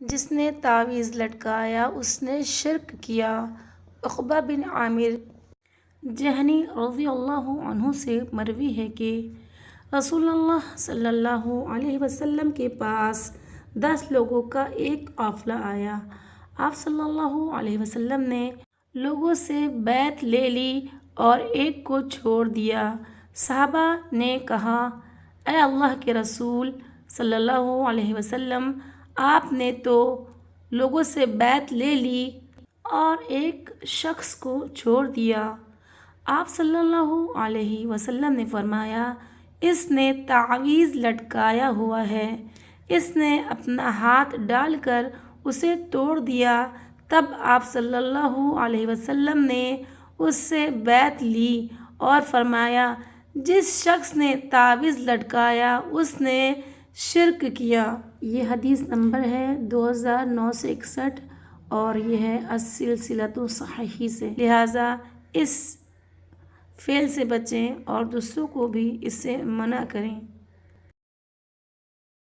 جس نے تعویذ لٹکایا اس نے شرک کیا۔ عقبہ بن عامر جہنی رضی اللہ عنہ سے مروی ہے کہ رسول اللہ صلی اللہ علیہ وسلم کے پاس 10 لوگوں کا ایک قافلہ آیا۔ آپ صلی اللہ علیہ وسلم نے لوگوں سے بیعت لے لی اور ایک کو چھوڑ دیا۔ صحابہ نے کہا، اے اللہ کے رسول صلی اللہ علیہ وسلم، آپ نے تو لوگوں سے بیعت لے لی اور ایک شخص کو چھوڑ دیا۔ آپ صلی اللہ علیہ وسلم نے فرمایا، اس نے تعویذ لٹکایا ہوا ہے، اس نے اپنا ہاتھ ڈال کر اسے توڑ دیا۔ تب آپ صلی اللہ علیہ وسلم نے اس سے بیعت لی اور فرمایا، جس شخص نے تعویذ لٹکایا اس نے شرک کیا۔ یہ حدیث نمبر ہے 2961 اور یہ ہے السلسلۃ الصحیحہ سے، لہٰذا اس فعل سے بچیں اور دوسروں کو بھی اس سے منع کریں۔